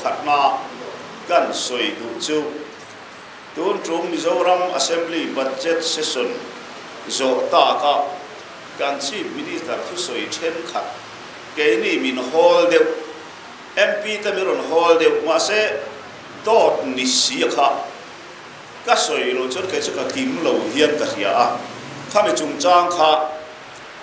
pakhat na kan soi du chu tun trum Mizoram Assembly budget session zo ta ka kan chief minister thu soi then khat ke ni min hol de MP ta miron hol de ma se dot ni si kha ka soi lo chon ke cha kim lo hian ka ria a kha me chung chang kha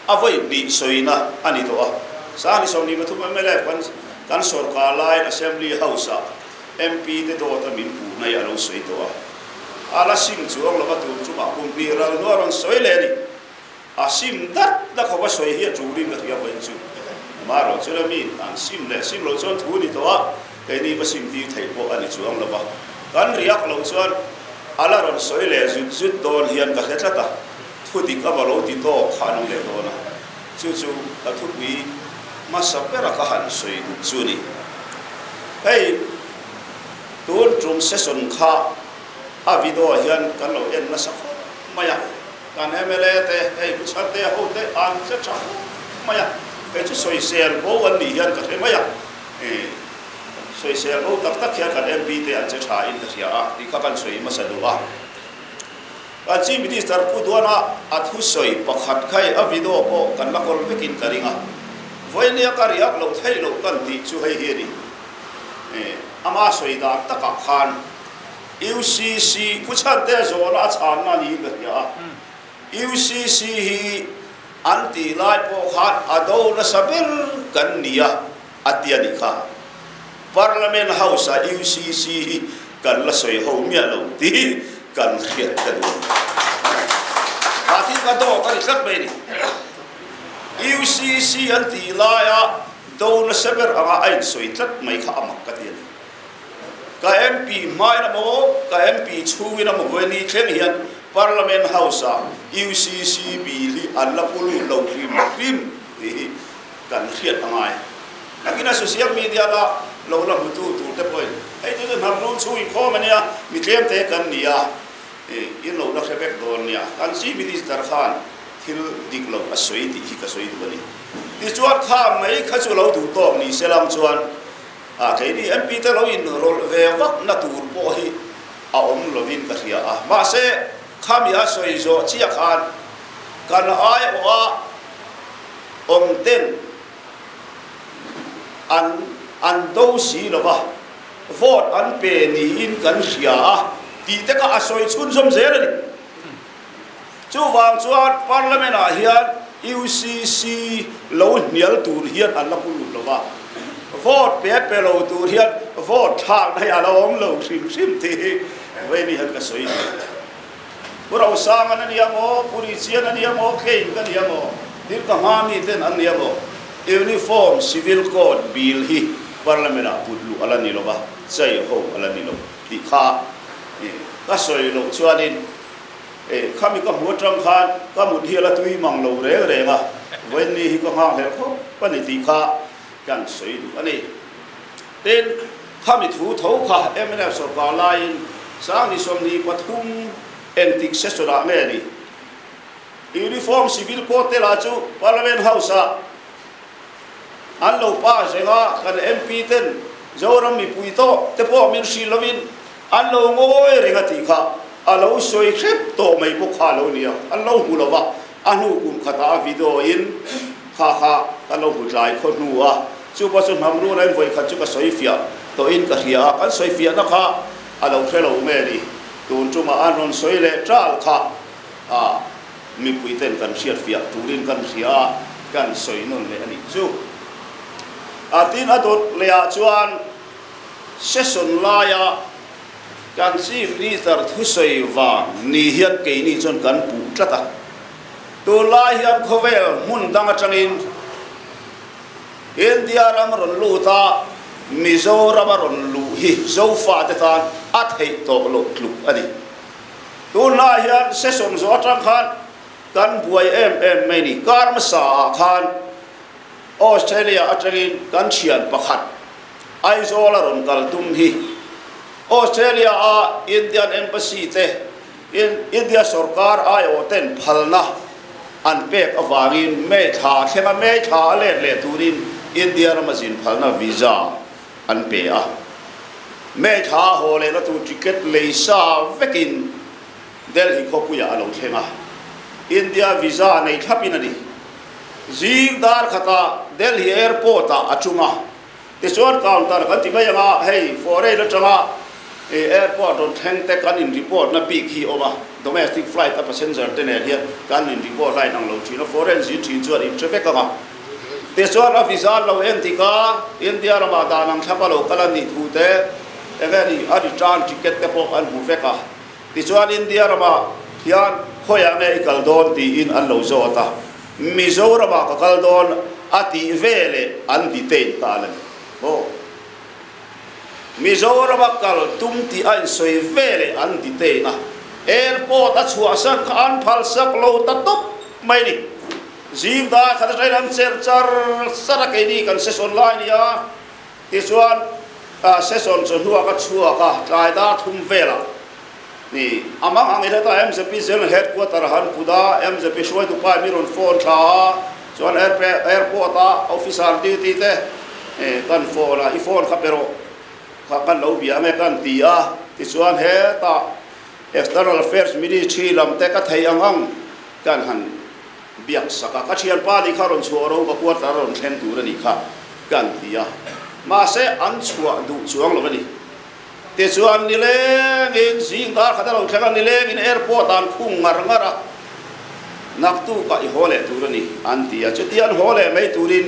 avoi ni soi na ani to a sa ni som ni ma thu ma le kan sarkar lai assembly house a MP te do ta min pu na ya lo soi to a ala sim chuang lo ka tu chu ma kum pi ral no ron soi le ni a sim dat da kho ba soi hi chu ring ka ria vai chu ma ro chu la mi an sim le sim lo chon thu ni to a ke ni ba sim ti thai po ani chuang lo ba kan riak lo chuan ala ron soi le zut zut don hian ka heta ta thu ti ka ba lo ti to khan le do na chu chu ka thu wi ma sa pera ka han soi du chu ni hey tun trum session kha a video hian kan lo en na sa maya kan MLA te hey chha te ho te an se cha maya ke chu soi sel bo an ni hian ka the maya soi sel bo tak tak hian kan MP te an che tha in ka ria a ti kha kan soi ma sa du a ka chi minister pu duana a thu soi pakhat khai a video po kan la kol vekin karinga voi ne ka riak lo thai lo kan ti chu hei hi ni ama soi da taka khan UCC puchan te zo na chan na ni ga ya UCC hi anti lai po khat ado na sabir kan nia atia ni kha parliament house a UCC kan la soi ho mia lo ti kan khiat ka du ati ka do ka ri sak be ni UCC anti lai a do na sabir anga ai soi tat mai kha amak ka ti ka MP mai na mo ka MP chui na mo ni khen hian parliament house a UCC bi an la pulu lo krim kan khiat angai akina social media la lo la mutu tu te point ai tu nam no chui kho mania mi tlem te kan nia in lo na khebek don nia kan si minister khan thil dik lo asoi ti hi ka soi du bani ti chuat kha mai kha chu lo du to ni selam chuan a cái đi MP ta lo in rol ve vak na tur po hi a om lovin ka ria a ma se khamia soi zo chia khan kan ai wa om ten an do si lo ba vote an pe ni in kan ria a ti te ka asoi chun som ze ni chu wang chuan parliament a hian UCC lo nial tur hian an la pulu lo ba vote pe lo tu hian vote thak nei ala om lo sim ti we ni han ka soi pura usang an ni amo puri chian an ni amo kein kan ni amo dir ka ma mi ten an ni amo uniform civil code bill hi parliament a putlu ala ni lo ba chai ho ala ni lo ti kha ka soi lo chuanin khami ka mu tram khan ka mu hi ala tui mang lo re re nga we ni hi ka ha he kho pa ni ti kha kan soi du ani ten khami thu tho kha MNF sarkar lain sang ni som ni pathum entik sesora me ni uniform civil code te la chu parliament house a an lo pa zenga kan MP ten zoram mi pui to te po min si lovin an lo ngoi renga ti kha a lo soi khep to mai bu kha lo nia an lo hu lo wa anu kum khata video in kha ka lo hu lai kho nu a chu pa chu nam ru lai voi kha chu ka soi fia to in ka ria kan soi fia na kha a lo thelo me ni tun chu ma an ron soi le tral kha a mi pui ten kan siat fia turin kan ria kan soi non le ani chu a tin adot le a chuan session la ya kan si minister thu soi wa ni hian ke ni chon kan pu tlata to la hian khovel mun dang atangin India ram ron lu ta Mizoram ron lu hi zo fa te tan at hei to lo kluk ani tu la hian session zo atang khan kan buai em mai ni kar ma sa khan Australia atangin kan chian pakhat ai zo la ron kal tum hi Australia a Indian embassy te India sarkar ayo ten phalna an pek awangin me tha khema me tha le turin India ramazin phalna visa an pe a mẹ thà hồ lệ nó tụ ticket lấy sa vekin Delhi có bây giờ lâu thêm à India visa này thấp in đi riêng dar khata Delhi airport à chunga thì số counter cái tí bây giờ hey foreign nó chunga airport on thang te kan in report na big hi over domestic flight a passenger te ne here kan in report lai nang lo chi no foreign zi chi chuan in traffic ka te so ra visa lo entika India ra ma da nang thapa lo kala ni thu te everi adi tran ticket te po an hu feka ti chuan India ra ma hian khoya nge kal don ti in an lo zo ta Mizoram ka kal don ati vele an di te ta le ho Mizoram kal tumti an soi vele an di te na airport a chua san khan phal sak lo ta top mai ni zim da khata trai an cher char sara ke ni kan se online ya ti chuan session chon huwa ka chua ka trai da thum vela ni amang ang ida ta MZP zel headquarter han puda MZP shoi tu pa mi ron phone tha chuan airport a officer duty te kan phone a I phone kha pero kha kan lo bia me kan ti a ti chuan he ta external affairs ministry lam te ka thei angang kan han biak saka ka thian pa ni kha ron chuaro ka quarter ron thlen tu ra ni kha kan ti a ma se an chua du chuang lo ni te chuan ni le in zing dar khata lo thlang ni le in airport an khung ngar ngara nak tu ka I hole tu ra ni an ti a chutian hole mai turin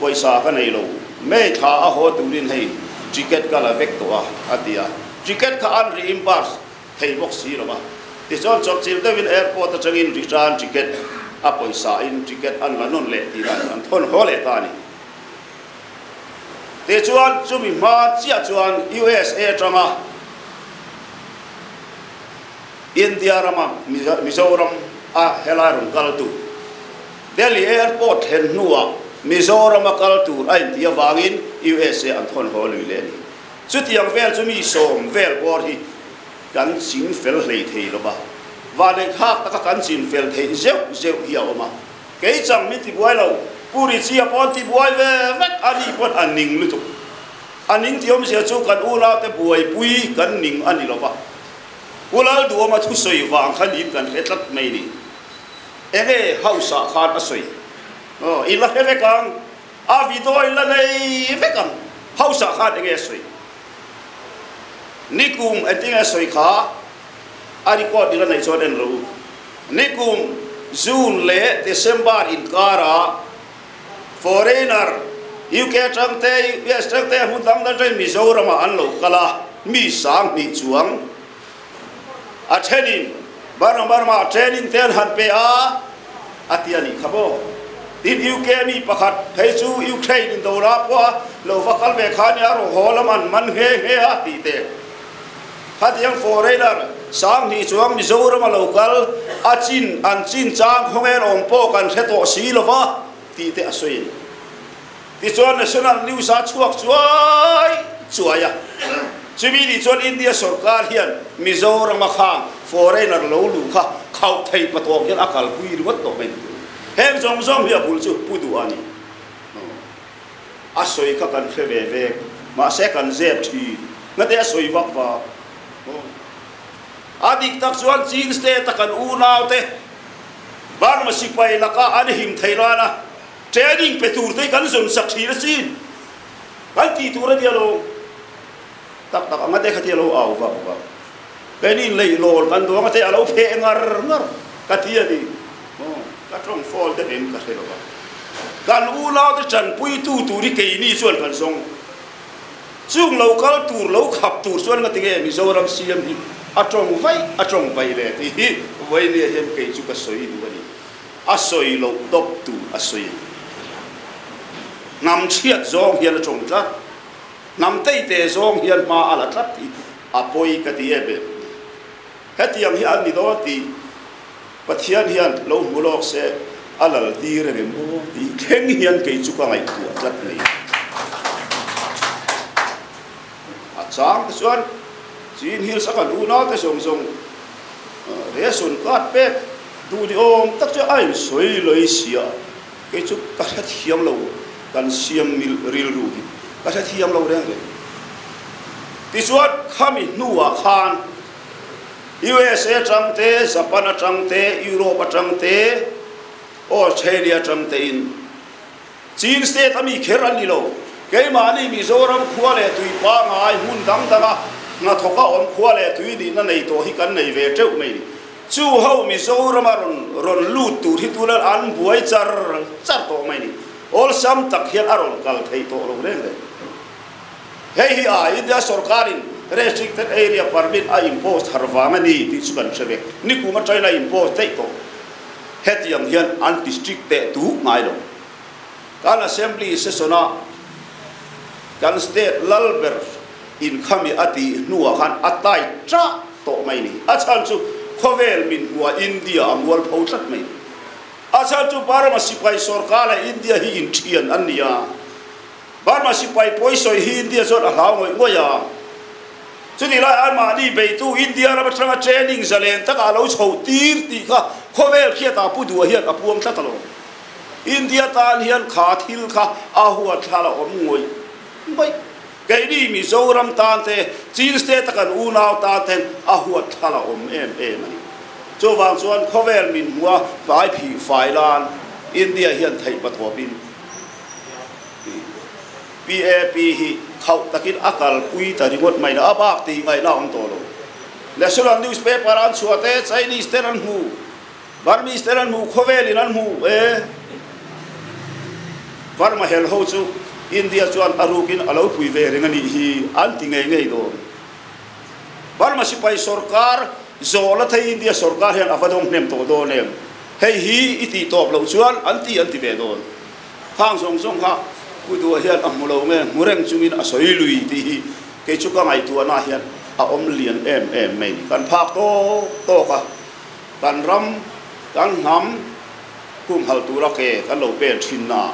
poisa ka nei lo mai tha a ho turin hei ticket ka la vek to a atia ticket ka an reimburse thei box si lo ba ti chuan chop chil te win airport a changin return ticket a poisa in ticket an la non le ti ran an thon hole ta ni te chuan chumi ma chia chuan USA tanga India rama Mizoram a helarum kaltu Delhi airport hen nuwa Mizoram kaltu a India wangin USA an thon holi le ni chutiang vel chumi som vel bor hi kan sin fel hlei thei lo ba wale khak ta kan sin fel thei zeu hiaw ma ke chang mi ti buai lo puri chia pon ti buai ve vet ani pon aning lu tu aning tiom sia chu kan ula te buai pui kan ning ani lo ba ulal du ma thu soi wang khan in kan etlat mai ni ege hausa khan asoi ila he kang a vidoi la nei ve kang hausa khan ege soi nikum etinga soi kha ari ko dila nei choden ro nikum June le December in kara foreigner UK trăng te US trăng te hun dang da trai Mizoram an lo kala mi sang mi chuang a thenin barma training ten han pe a atiani khabo tin UK mi pakhat thei chu Ukraine in dora po lo fakal ve khani aro holaman man he a ti te hatiang foreigner sang ni chuang Mizoram local achin an chin chang khongel om po kan theto si lova ti te asoi ti chuan national news a chuak chuaya chumi ni chuan India sarkar hian Mizoram khang foreigner lo lu kha khau thei patok hian akal pui ruat to men hem zong hia bul chu pudu ani asoi kha kan kheve ve ma se kan zep thi ngate asoi wak wa adik tak chuan chin ste takan u naw te ban ma sipai laka an him thairana training petur te kan zon sakhi ra chin kan ti tu ra dia lo tak angate khatia lo au wa benin lei lol kan do ngate alo phe ngar katia di ka trong fall te em ka thelo kan u naw te chan pui tu ri ke ni chuan kan song chung local tur lo khap tur chuan ngati ge Mizoram siam hi atong vai le ti vai ne hem ke chu ka soi du ani asoi lo dop tu asoi nam chiat zong hian chong tlat nam tei te zong hian ma ala tlat ti apoi ka ti ebe hetiam hi an ni do ti pathian hian lo mulok se alal ti re mo ti kheng hian ke chu ka ngai tu tlat nei sang chuan chin hil sakan u na te song re sun kat pe du di om tak cha ai soi loi sia ke chu ka thiam lo kan siam mil ril ru ka thiam lo re ti chuan khami nuwa khan USA trăng te Japan trăng te Europe trăng te Australia trăng te in Chin state ami kheran ni lo ke mani Mizoram khuale tui pa ngai mun dang danga na thoka on khuale tui ni na nei to hi kan nei ve treu mai ni chu ho Mizoram ron lut tu thi tu la an buai char to mai ni ol sam tak hian aron kal thei to lo reng le hei hi a India sarkarin restricted area permit a impose harwanga ni ti chukan cheve ni kuma China impose te to hetiam hian anti strict te tu ngai lo kan assembly sesona kan state lalber in khami ati nuwa khan atai tra to mai ni achal chu khovel min wa India amwal phautat mai achal chu parama sipai sarkar India hi in thian ania parama sipai poisoi hi India zot a hlaw ngoi ngoya chuni la an ma ni be tu India la batanga training zalen taka lo chho tir ti kha khovel khia ta pu du hian apuam ta talo India tan hian kha thil kha a huwa thala om ngoi bai cái đi Mizoram tan te Chin state takan unaw tan ten a huwa thala om em ani cho wang chuan khovel min huwa bai phi failan India hian thei pathopin PAP hi khau takin akal pui ta ringot mai na abak ti ngai na om to lo national newspaper an chuate Chinese teran hu Burmese teran hu khovel in an hu Burma hel ho chu India chuan arukin alo pui ve rengani hi anti ngei do Burma sipai sarkar zola thai India sarkar hian avadong nem to do nem hei hi iti top lo chuan anti ve do khang song kha kudu hian amulo me mureng chungin asoi lui ti ke chuka ngai tu na hian a om lian em mai kan phak to ka kan ram kan ham kum hal tu ra ke kan lo pe thin na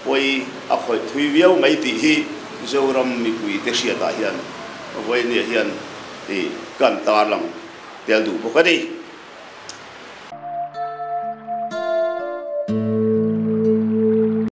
oi a khoi thui viau mai ti hi zoram mi pui te sia ta hian voi ne hian ti kan ta lam tel du ko ka di